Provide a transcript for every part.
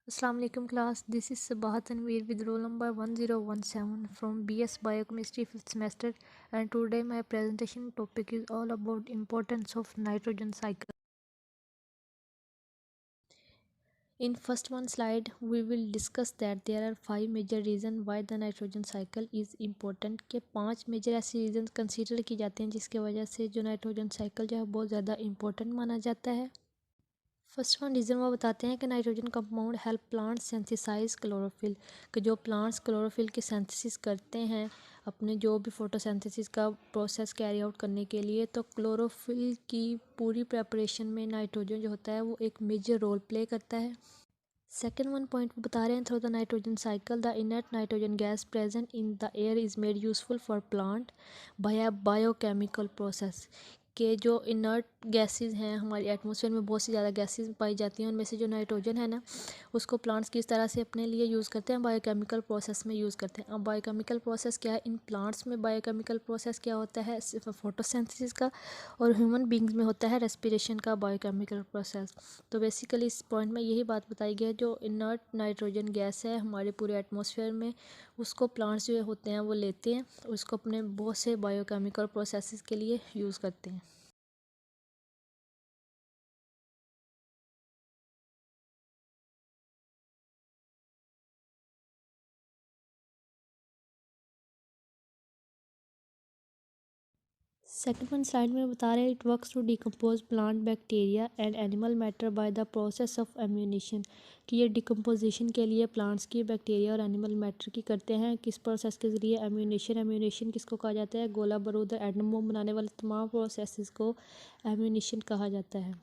Assalamu alaikum class. This is Sabahat Tanveer with roll number 1017 from BS Biochemistry 5th semester, and today my presentation topic is all about importance of nitrogen cycle. In first one slide we will discuss that there are 5 major reasons why the nitrogen cycle is important के 5 major ऐसे reason consider किए जाते हैं जिसके वजह से जो nitrogen cycle जो है बहुत ज़्यादा इंपॉर्टेंट माना जाता है। फर्स्ट वन रीज़न वो बताते हैं कि nitrogen compound help plant synthesise chlorophyll, कि जो प्लांट्स क्लोरोफिल की सेंथिसिस करते हैं अपने जो भी फोटोसिंथेसिस का प्रोसेस कैरी आउट करने के लिए, तो क्लोरोफिल की पूरी प्रेपरेशन में नाइट्रोजन जो होता है वो एक मेजर रोल प्ले करता है। सेकेंड वन पॉइंट बता रहे हैं, through the nitrogen cycle the inert nitrogen gas present in the air is made useful for plant by biochemical process, के जो इनर्ट गैसेस हैं हमारी एटमॉस्फेयर में बहुत सी ज़्यादा गैसेस पाई जाती हैं, उनमें से जो नाइट्रोजन है ना उसको प्लांट्स किस तरह से अपने लिए यूज़ करते हैं, बायोकेमिकल प्रोसेस में यूज़ करते हैं। अब बायोकेमिकल प्रोसेस क्या है इन प्लांट्स में, बायोकेमिकल प्रोसेस क्या होता है फोटोसिंथेसिस का, और ह्यूमन बींग्स में होता है रेस्पिरेशन का बायोकेमिकल प्रोसेस। तो बेसिकली इस पॉइंट में यही बात बताई गई है, जो इनर्ट नाइट्रोजन गैस है हमारे पूरे एटमॉस्फेयर में उसको प्लांट्स जो होते हैं वो लेते हैं, उसको अपने बहुत से बायोकेमिकल प्रोसेसेस के लिए यूज़ करते हैं। सेकंड वन स्लाइड में बता रहे हैं, it works to decompose plant bacteria and animal matter by the process of ammunition, कि ये डिकम्पोजिशन के लिए प्लांट्स की बैक्टीरिया और एनिमल मैटर की करते हैं किस प्रोसेस के ज़रिए, एम्यूनेशन। एम्यूनेशन किसको कहा जाता है, गोला बारूद एटम बम बनाने वाले तमाम प्रोसेस को एम्यूनेशन कहा जाता है।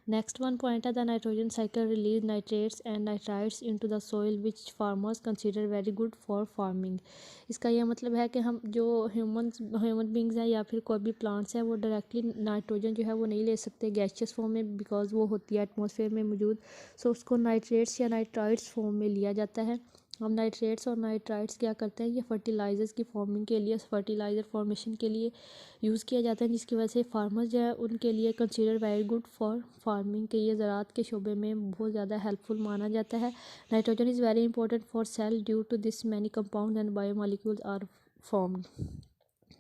नेक्स्ट वन पॉइंट है, the nitrogen cycle release nitrates and nitrites into the soil which farmers consider very good for farming. इसका यह मतलब है कि हम जो ह्यूमन बींग्स हैं या फिर कोई भी प्लांट्स हैं वो डायरेक्टली नाइट्रोजन जो है वो नहीं ले सकते गैसियस फॉर्म में, बिकॉज वो होती है एटमॉस्फेयर में मौजूद। सो उसको नाइट्रेट्स या नाइट्राइट्स फॉर्म में लिया जाता है। हम नाइट्रेट्स और नाइट्राइट्स क्या करते हैं, ये फर्टिलाइजर्स की फॉर्मिंग के लिए, फर्टिलाइज़र फॉर्मेशन के लिए यूज़ किया जाता है, जिसकी वजह से फार्मर्स जो है उनके लिए consider very good for farming, के ये ज़राअत के शोबे में बहुत ज़्यादा हेल्पफुल माना जाता है। Nitrogen is very important for cell due to this many compound and biomolecules are formed.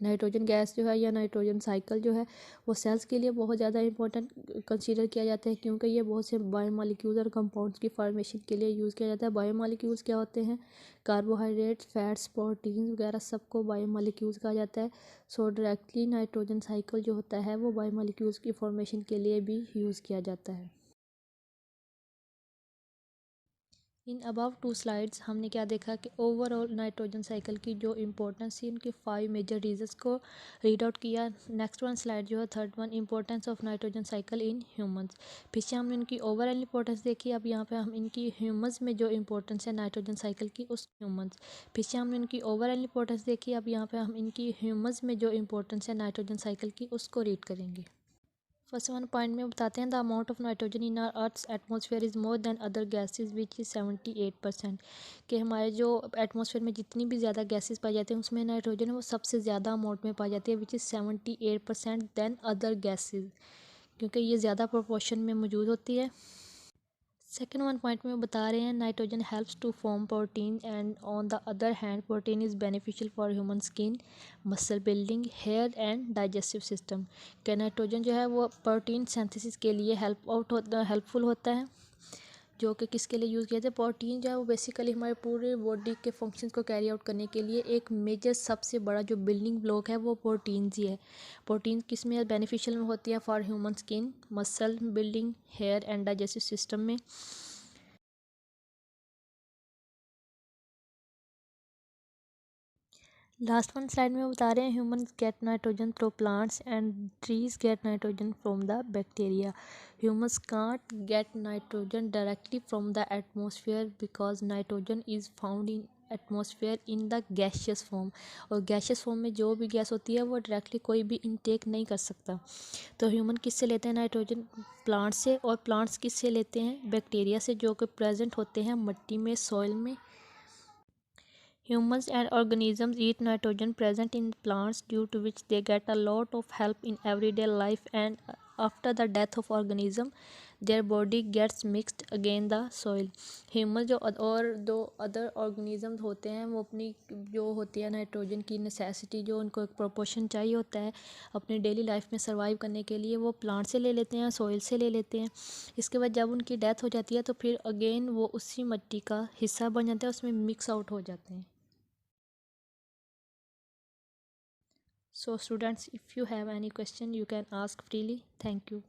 Nitrogen gas जो है या नाइट्रोजन साइकिल जो है वो सेल्स के लिए बहुत ज़्यादा इंपॉर्टेंट कंसीडर किया जाता है, क्योंकि ये बहुत से बायोमोलिक्यूल्स और कंपाउंड्स की फॉर्मेशन के लिए यूज़ किया जाता है। बायोमोलिक्यूल्स क्या होते हैं, कार्बोहाइड्रेट्स, फैट्स, प्रोटीन्स वगैरह सबको बायोमोलिक्यूल्स कहा जाता है। सो डायरेक्टली नाइट्रोजन साइकिल जो होता है वो बायोमोलिक्यूल्स की फॉर्मेशन के लिए भी यूज़ किया जाता है। इन अबव टू स्लाइड्स हमने क्या देखा कि ओवरऑल नाइट्रोजन साइकिल की जो इंपॉर्टेंस थी उनके 5 मेजर रीजंस को रीड आउट किया। नेक्स्ट वन स्लाइड जो है third one, importance of nitrogen cycle in humans. पीछे हमने इनकी ओवरऑल इंपॉर्टेंस देखी, अब यहाँ पे हम इनकी ह्यूमंस में जो इंपॉर्टेंस है नाइट्रोजन साइकिल की उस ह्यूमंस। पीछे हमने इनकी ओवरऑल इंपॉर्टेंस देखी, अब यहाँ पे हम इनकी ह्यूमंस में जो इंपॉर्टेंस है नाइट्रोजन साइकिल की उसको रीड करेंगे। फर्स्ट वन पॉइंट में बताते हैं, the amount of nitrogen in our earth's atmosphere is more than other gases which is 78%, कि हमारे जो एटमॉस्फेयर में जितनी भी ज़्यादा गैसेज पाई जाती हैं उसमें नाइट्रोजन है वो सबसे ज़्यादा अमाउंट में पाई जाती है, which is 78% than other gases, क्योंकि ये ज़्यादा प्रोपोर्शन में मौजूद होती है। सेकेंड वन पॉइंट में बता रहे हैं, nitrogen helps to form protein and on the other hand protein is beneficial for human skin, muscle building, hair and digestive system, के नाइट्रोजन जो है वो प्रोटीन सिंथेसिस के लिए हेल्पफुल होता है, जो कि किसके लिए यूज़ किया जाता है, प्रोटीन जो है वो बेसिकली हमारे पूरे बॉडी के फंक्शंस को कैरी आउट करने के लिए एक मेजर सबसे बड़ा जो बिल्डिंग ब्लॉक है वो प्रोटीन्स ही है। प्रोटीन किस में बेनिफिशियल में होती है, for human skin, muscle building, hair and digestive system में। लास्ट वन स्लाइड में बता रहे हैं, humans get nitrogen through plants and trees get nitrogen from the bacteria. Humans can't get nitrogen directly from the atmosphere because nitrogen is found in atmosphere in the gaseous form, और gaseous form में जो भी gas होती है वो directly कोई भी intake नहीं कर सकता। तो ह्यूमन किससे लेते हैं नाइट्रोजन, प्लांट्स से, और प्लांट्स किससे लेते हैं, बैक्टीरिया से, जो कि प्रेजेंट होते हैं मिट्टी में, सॉइल में। Humans and organisms eat nitrogen present in plants, due to which they get a lot of help in everyday life and after the death of organism their body gets mixed again the soil। Human जो और दो other organism होते हैं वो अपनी जो होती है नाइट्रोजन की नेसेसिटी जो उनको एक प्रोपोर्शन चाहिए होता है अपनी डेली लाइफ में सर्वाइव करने के लिए वो प्लांट से ले लेते हैं, सॉइल से ले लेते हैं। इसके बाद जब उनकी डेथ हो जाती है तो फिर अगेन वो उसी मिट्टी का हिस्सा बन जाता है, उसमें मिक्स आउट हो जाते हैं। So students, if you have any question you can ask freely. Thank you.